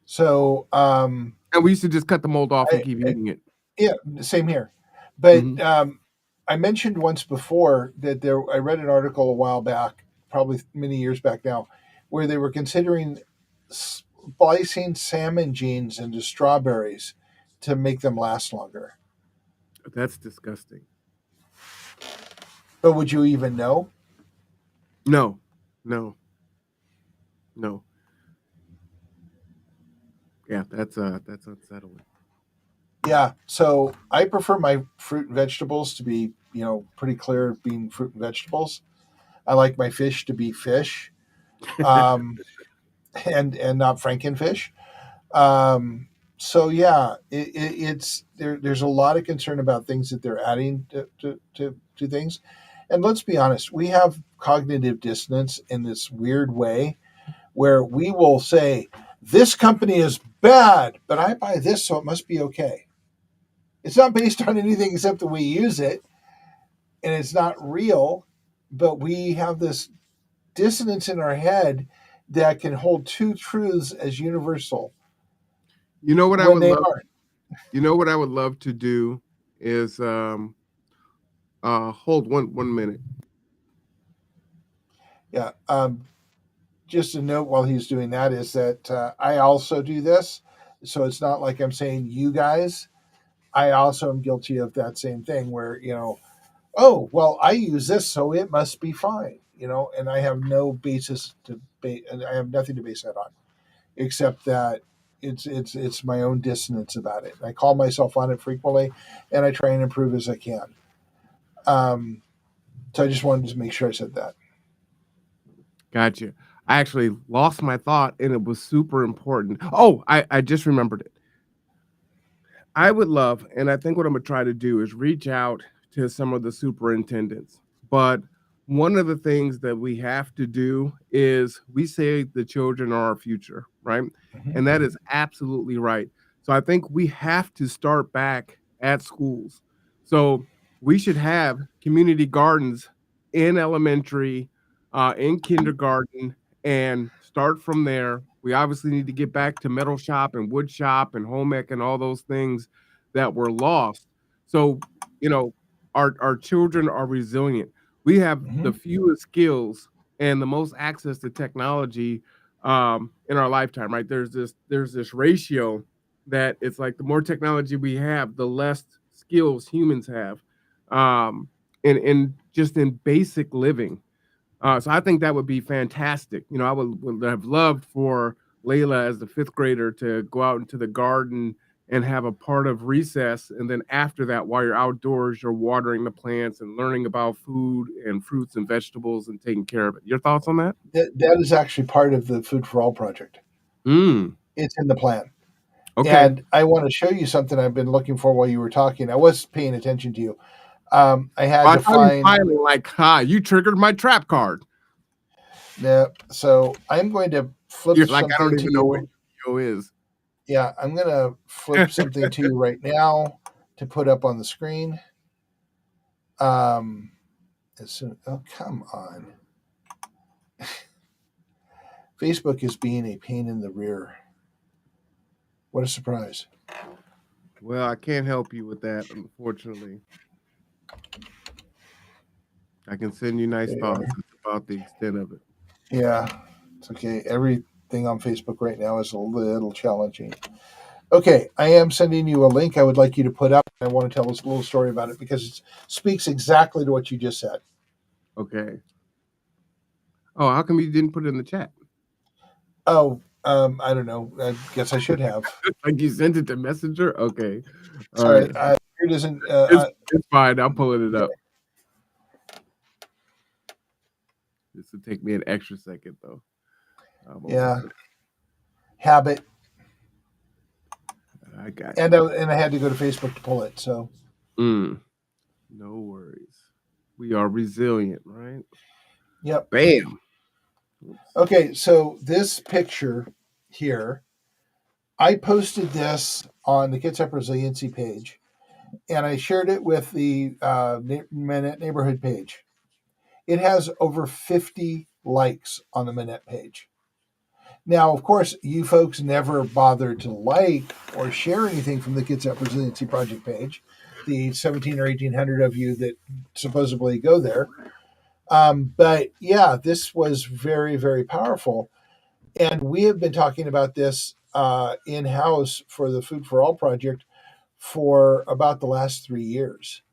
So And we used to just cut the mold off and I, keep I eating it. yeah, same here. But Mhm. I mentioned once before that I read an article a while back, probably many years back now, where they were considering splicing salmon genes into strawberries to make them last longer. That's disgusting. But would you even know? No, no, no. Yeah, that's unsettling. Yeah. So I prefer my fruit and vegetables to be, pretty clear being fruit and vegetables. I like my fish to be fish, um, and not Frankenfish. So yeah, it's there. There's a lot of concern about things that they're adding to things, and let's be honest, we have cognitive dissonance in this weird way where we will say this company is bad, but I buy this, so it must be okay. It's not based on anything except that we use it, and it's not real, but we have this dissonance in our head that can hold two truths as universal You know what I when would they love aren't. you know what I would love to do is hold one minute. Yeah. Just a note while he's doing that is that I also do this. So it's not like I'm saying you guys. I also am guilty of that same thing where, oh, well, I use this, so it must be fine, and I have no basis and I have nothing to base that on except that it's my own dissonance about it. I call myself on it frequently and I try and improve as I can. Um, so I just wanted to make sure I said that. Gotcha. I actually lost my thought, and it was super important. Oh, I just remembered it. I would love, and I think what I'm gonna try to do is reach out to some of the superintendents. But one of the things that we have to do is we say the children are our future, right? Mhm. And that is absolutely right. So I think we have to start back at schools. So we should have community gardens in elementary, in kindergarten, and start from there. We obviously need to get back to metal shop and wood shop and home ec and all those things that were lost. So, you know, our children are resilient. We have the Mhm. fewest skills and the most access to technology in our lifetime, right? There's this ratio that it's like the more technology we have, the less skills humans have, in just in basic living. So I think that would be fantastic. I would have loved for Layla as the fifth grader to go out into the garden and have a part of recess. And then after that, while you're outdoors, you're watering the plants and learning about food and fruits and vegetables and taking care of it. Your thoughts on that? That is actually part of the Food for All project. Mm, It's in the plan. okay. And I want to show you something I've been looking for while you were talking. I was paying attention to you. I had I to saw you find smiling like, ha, you triggered my trap card. so I'm going to flip You're like, I something don't to even know what you. yo is. Yeah, I'm going to flip something to you right now to put up on the screen. Oh, come on. Facebook is being a pain in the rear. What a surprise. Well, I can't help you with that, unfortunately. I can send you nice There you thoughts. are. That's about the extent of it. Yeah, it's okay. Everything on Facebook right now is a little challenging. Okay, I am sending you a link I would like you to put up. I want to tell us a little story about it because it speaks exactly to what you just said. Okay. Oh, how come you didn't put it in the chat? Oh, I don't know. I guess I should have. Like you sent it to Messenger? Okay. All Sorry, right. here it isn't. It's fine. I'm pulling it up. This will take me an extra second, though. Yeah. Habit. I got And you. I had to go to Facebook to pull it. So. No worries. We are resilient, right? Yep. Bam. Oops. Okay, so this picture here, I posted this on the Kids Up Resiliency page, and I shared it with the Minute Neighborhood page. It has over 50 likes on the Minute page. Now, of course, you folks never bothered to like or share anything from the Kids Up Resiliency Project page, the 17 or 1800 of you that supposedly go there. But yeah, this was very, very powerful. And we have been talking about this in-house for the Food for All project for about the last 3 years.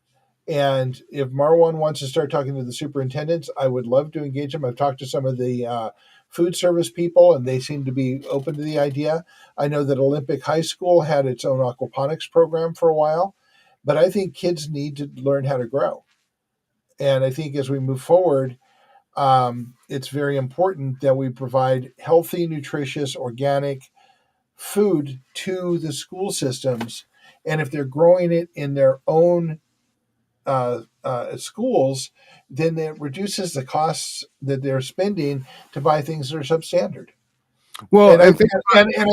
And if Marwan wants to start talking to the superintendents, I would love to engage them. I've talked to some of the food service people, and they seem to be open to the idea. I know that Olympic High School had its own aquaponics program for a while, but I think kids need to learn how to grow. And I think as we move forward, it's very important that we provide healthy, nutritious, organic food to the school systems. And if they're growing it in their own schools, then it reduces the costs that they're spending to buy things that are substandard. Well, and I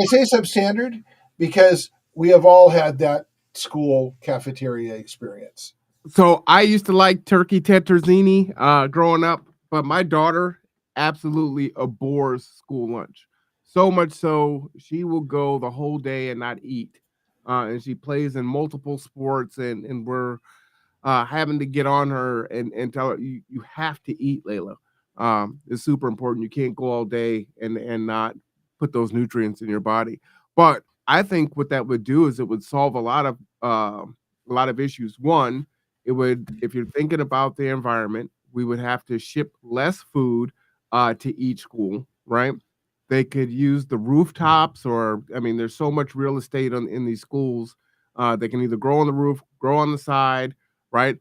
say substandard because we have all had that school cafeteria experience. So I used to like turkey tetrazzini growing up, but my daughter absolutely abhors school lunch. So much so she will go the whole day and not eat. And she plays in multiple sports, and we're having to get on her and tell her you have to eat, Layla. It's super important. You can't go all day and not put those nutrients in your body. But I think what that would do is it would solve a lot of issues. One, it would, if you're thinking about the environment, we would have to ship less food to each school, right? They could use the rooftops, or I mean, there's so much real estate in these schools. They can either grow on the roof, grow on the side, right?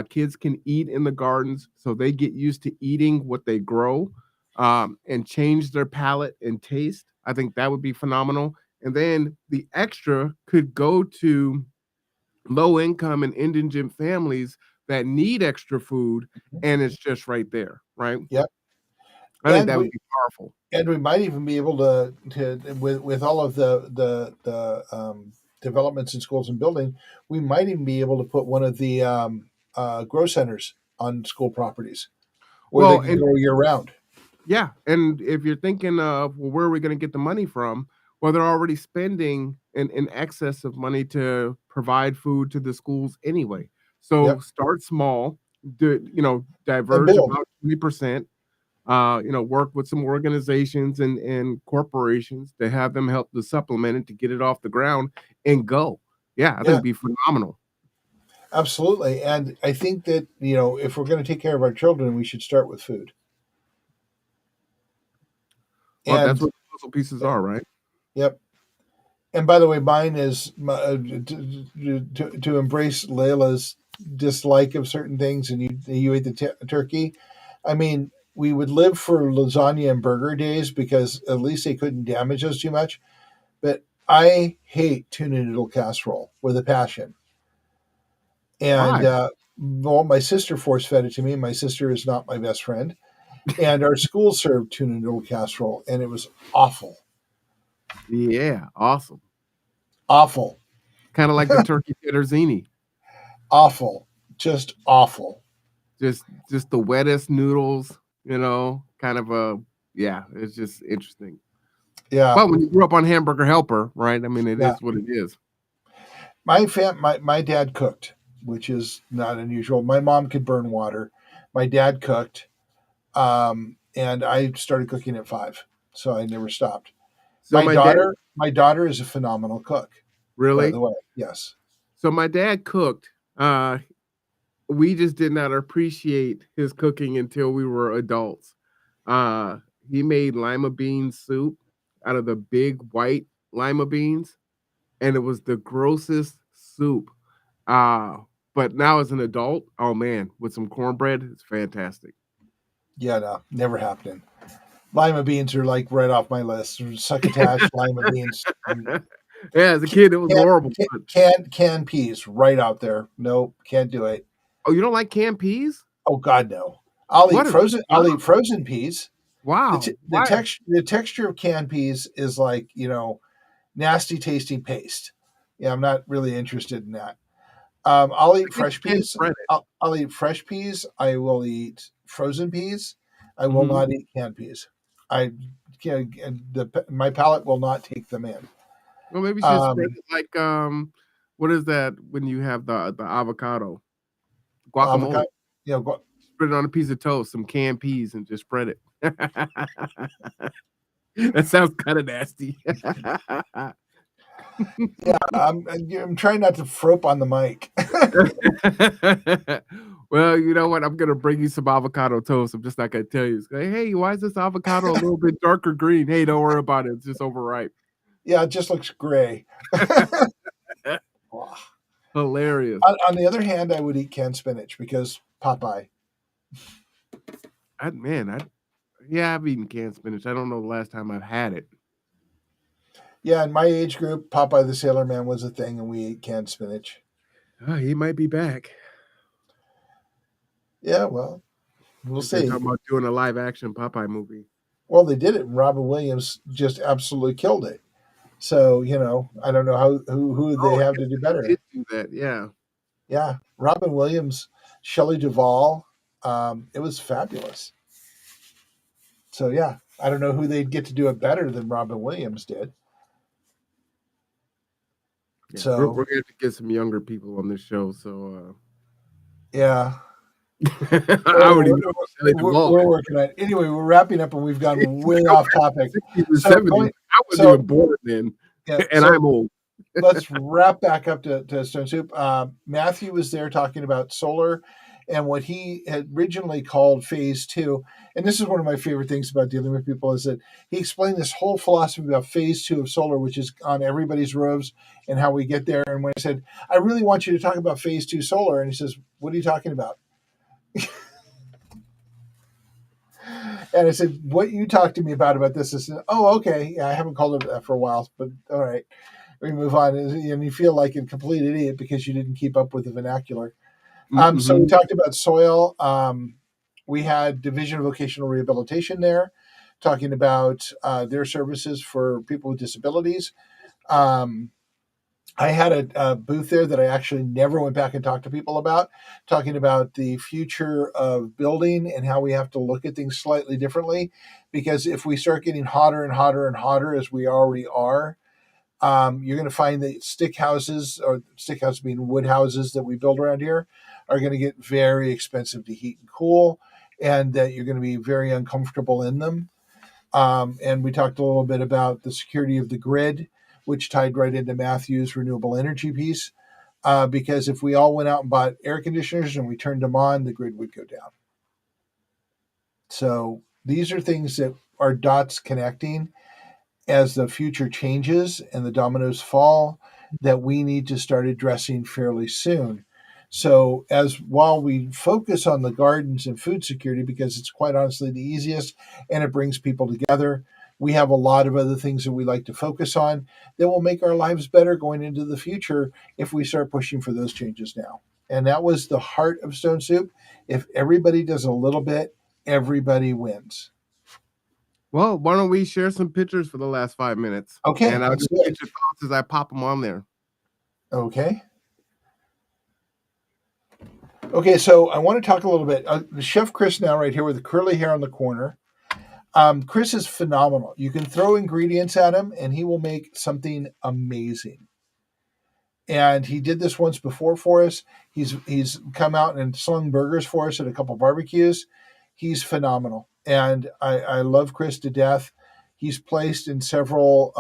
Kids can eat in the gardens, so they get used to eating what they grow and change their palate and taste. I think that would be phenomenal. And then the extra could go to low income and indigent families that need extra food, and it's just right there, right? Yep. I think that would be powerful. And we might even be able to with all of the developments in schools and building, we might even be able to put one of the grow centers on school properties where they can grow year round. Yeah, and if you're thinking of, well, where are we going to get the money from? Well, they're already spending in excess of money to provide food to the schools anyway. So start small, diverge about 20%. Work with some organizations and corporations to have them help to supplement it to get it off the ground and go. Yeah, I think it'd be phenomenal. Absolutely. And I think that, if we're going to take care of our children, we should start with food. Well, that's what the puzzle pieces are, right? Yep. And by the way, mine is to embrace Layla's dislike of certain things, and you ate the turkey. I mean, we would live for lasagna and burger days because at least they couldn't damage us too much. But I hate tuna noodle casserole with a passion. And my sister force fed it to me. My sister is not my best friend. And our school served tuna noodle casserole, and it was awful. Yeah, awesome. Awful. Kind of like the turkey fettuccine. Awful. Just awful. Just the wettest noodles, kind of a yeah, it's just interesting. Yeah, Well, when you grew up on Hamburger Helper, right? I mean, it yeah. is what it is. My dad cooked, which is not unusual. My mom could burn water. My dad cooked, and I started cooking at 5, so I never stopped. So my dad My daughter is a phenomenal cook, by really. the way. Yes. So my dad cooked. We just did not appreciate his cooking until we were adults. Uh, he made lima bean soup out of the big white lima beans, and it was the grossest soup. Uh, but now as an adult, oh man, with some cornbread, it's fantastic. Yeah, no, never happening. Lima beans are like right off my list. Succotash, lima beans, Yeah, as a kid, it was can, horrible. canned peas right out there. Nope, can't do it. Oh, you don't like canned peas? Oh God, no. I'll What eat is frozen. up? I'll eat frozen peas. Wow. Why? The texture of canned peas is like nasty tasting paste. Yeah, I'm not really interested in that. I'll I eat guess fresh you can peas. spread it. I'll eat fresh peas. I will eat frozen peas. I will Mhm. not eat canned peas. I my palate will not take them in. Well, maybe you should spread Um, it like what is that when you have the avocado guacamole? avocado, go, Spread it on a piece of toast, some canned peas, and just spread it. That sounds kind of nasty. yeah. I'm trying not to frope on the mic. Well, you know what? I'm gonna bring you some avocado toast. I'm just not gonna tell you. It's like, hey, why is this avocado a little bit darker green? Hey, don't worry about it. It's just overripe. Yeah, it just looks gray. Hilarious. On the other hand, I would eat canned spinach because Popeye. Yeah, I've eaten canned spinach. I don't know the last time I've had it. Yeah, in my age group, Popeye the Sailor Man was a thing, and we ate canned spinach. Oh, he might be back. Yeah, well, we'll If they're see. talking about doing a live action Popeye movie. Well, they did it, and Robin Williams just absolutely killed it. So I don't know who they Oh, have yes, to do they better. did do that. Yeah. Yeah, Robin Williams, Shelley Duvall, it was fabulous. So yeah, I don't know who they'd get to do it better than Robin Williams did. Yeah. We're So gonna have to get some younger people on this show. So yeah, I already know Shelley Duvall. we're working on it. Anyway, we're wrapping up, and we've gone way off topic. 60s and So 70s. I wasn't even born then, yeah, and so I'm old. let's wrap back up to Stone Soup. Matthew was there talking about solar and what he had originally called phase two. And this is one of my favorite things about dealing with people is that he explained this whole philosophy about phase two of solar, which is on everybody's roofs and how we get there. And when I said, I really want you to talk about phase two solar, and he says, what are you talking about? And I said, what you talked to me about this is, oh, okay. Yeah, I haven't called it that for a while, but all right. We move on. And you feel like a complete idiot because you didn't keep up with the vernacular. So we talked about soil. We had Division of Vocational Rehabilitation there talking about their services for people with disabilities. I had a booth there that I actually never went back and talked to people about, talking about the future of building and how we have to look at things slightly differently. Because if we start getting hotter and hotter and hotter, as we already are, you're going to find that stick houses, or stick houses being wood houses that we build around here, are going to get very expensive to heat and cool, and that you're going to be very uncomfortable in them. And we talked a little bit about the security of the grid, which tied right into Matthew's renewable energy piece. Because if we all went out and bought air conditioners and we turned them on, the grid would go down. So these are things that are dots connecting as the future changes and the dominoes fall that we need to start addressing fairly soon. So as while we focus on the gardens and food security, because it's quite honestly the easiest and it brings people together, we have a lot of other things that we like to focus on that will make our lives better going into the future if we start pushing for those changes now. And that was the heart of Stone Soup. If everybody does a little bit, everybody wins. Well, why don't we share some pictures for the last 5 minutes? Okay, And I'll let's just do get it. your thoughts as I pop them on there. Okay. Okay, so I want to talk a little bit. Chef Chris now right here with the curly hair on the corner. Chris is phenomenal. You can throw ingredients at him, and he will make something amazing. And he did this once before for us. He's come out and slung burgers for us at a couple barbecues. He's phenomenal, and I love Chris to death. He's placed in several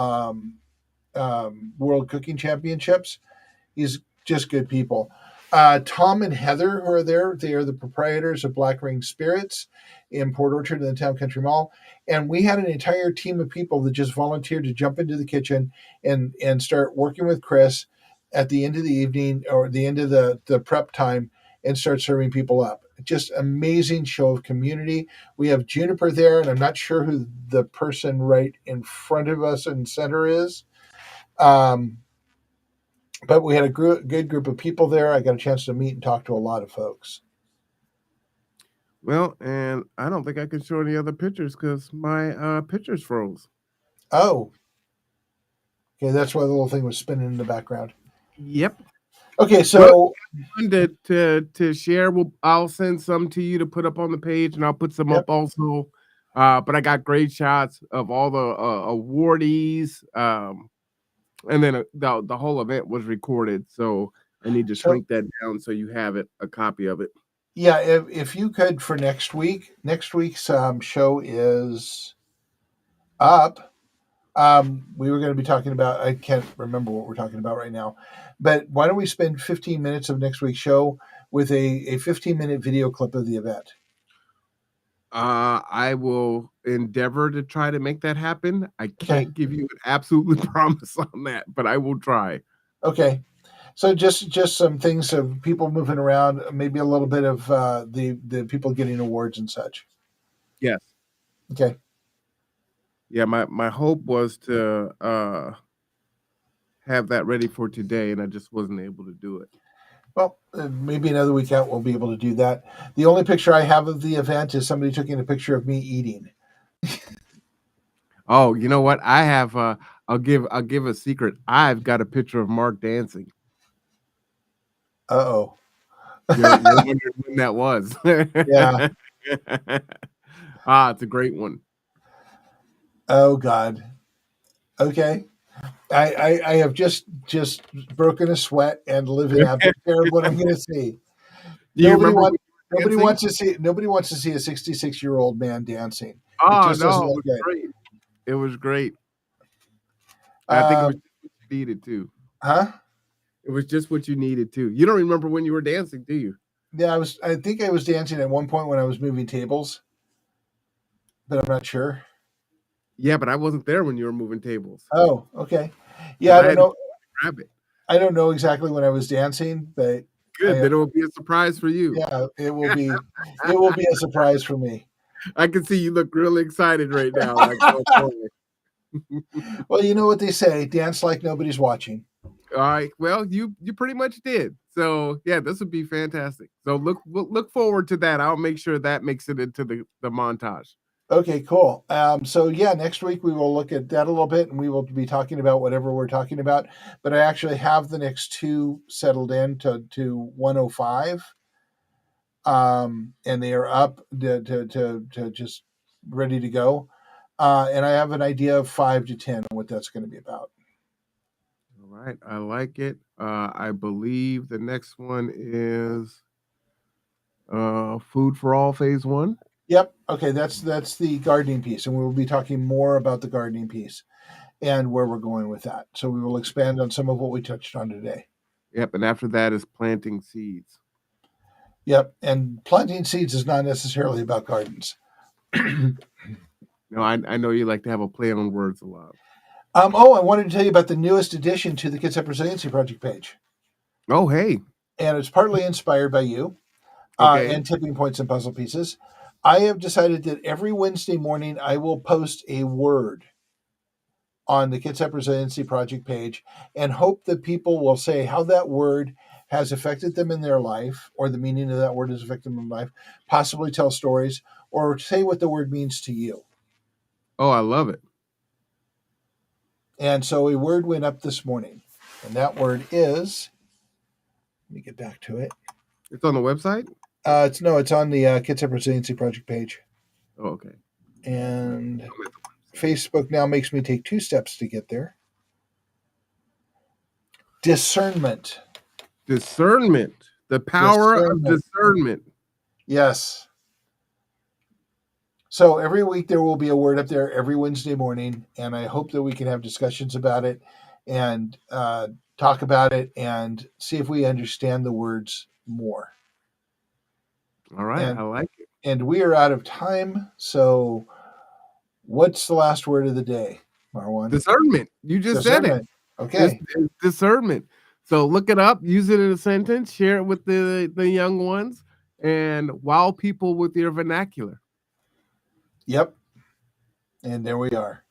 World Cooking Championships. He's just good people. Tom and Heather, who are there, they are the proprietors of Black Ring Spirits in Port Orchard in the Town Country Mall. And we had an entire team of people that just volunteered to jump into the kitchen and start working with Chris at the end of the evening or the end of the prep time and start serving people up. Just amazing show of community. We have Juniper there, and I'm not sure who the person right in front of us in center is. But we had a good group of people there. I got a chance to meet and talk to a lot of folks. Well, and I don't think I can show any other pictures because my pictures froze. Oh. Okay, that's why the little thing was spinning in the background. Yep. Okay, so to share, I'll send some to you to put up on the page, and I'll put some up also. But I got great shots of all the awardees. And then the whole event was recorded, so I need to shrink that down so you have a copy of it. Yeah, if you could for next week's show is up. We were going to be talking about, I can't remember what we're talking about right now, but why don't we spend 15 minutes of next week's show with a 15-minute video clip of the event? I will endeavor to try to make that happen. I can't give you an absolute promise on that, but I will try. Okay. So just some things of people moving around, maybe a little bit of the people getting awards and such. Yes. Okay. Yeah, my hope was to have that ready for today, and I just wasn't able to do it. Well, maybe another week out we'll be able to do that. The only picture I have of the event is somebody taking a picture of me eating. Oh, you know what? I have. I'll give a secret. I've got a picture of Mark dancing. Uh-oh. You're wondering when that was. Yeah. It's a great one. Oh God. Okay. I have just broken a sweat and live in abject terror of what I'm going to see. Nobody wants to see a 66-year-old man dancing. Oh no, it was great. It was great. I think it was just what you needed too. Huh? It was just what you needed too. You don't remember when you were dancing, do you? Yeah, I think I was dancing at one point when I was moving tables, but I'm not sure. Yeah, but I wasn't there when you were moving tables. Oh, okay. Yeah, I don't know. Grab it. I don't know exactly when I was dancing, but good. Then it will be a surprise for you. Yeah, it will be. It will be a surprise for me. I can see you look really excited right now. Like, well, you know what they say: dance like nobody's watching. All right. Well, you pretty much did. So yeah, this would be fantastic. So look forward to that. I'll make sure that makes it into the montage. Okay, cool. So yeah, next week we will look at that a little bit, and we will be talking about whatever we're talking about. But I actually have the next two settled in to 105, and they are up to just ready to go. And I have an idea of 5 to 10 what that's going to be about. All right, I like it. I believe the next one is Food for All Phase 1. Yep. Okay, that's the gardening piece, and we will be talking more about the gardening piece and where we're going with that. So we will expand on some of what we touched on today. Yep, and after that is planting seeds. Yep, and planting seeds is not necessarily about gardens. No, I know you like to have a play on words a lot. I wanted to tell you about the newest addition to the Kitsap Resiliency Project page. Oh, hey. And it's partly inspired by you and Tipping Points and Puzzle Pieces. I have decided that every Wednesday morning I will post a word on the Kitsap Resiliency Project page and hope that people will say how that word has affected them in their life, or the meaning of that word has affected them in life, possibly tell stories, or say what the word means to you. Oh, I love it. And so a word went up this morning, and that word is, let me get back to it. It's on the website? It's on the Kitsap Resiliency Project page. Oh, okay. And Facebook now makes me take 2 steps to get there. Discernment. Discernment. The power of discernment. Yes. So every week there will be a word up there every Wednesday morning, and I hope that we can have discussions about it and talk about it and see if we understand the words more. All right, I like it. And we are out of time, so what's the last word of the day, Marwan? Discernment. You just said it. Okay. It's discernment. So look it up, use it in a sentence, share it with the young ones, and wow people with your vernacular. Yep. And there we are.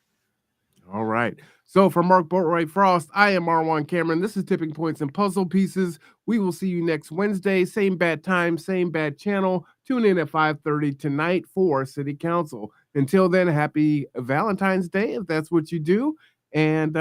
All right. So for Mark Boatwright Frost, I am Marwan Cameron. This is Tipping Points and Puzzle Pieces. We will see you next Wednesday. Same bad time, same bad channel. Tune in at 5:30 tonight for City Council. Until then, happy Valentine's Day if that's what you do. And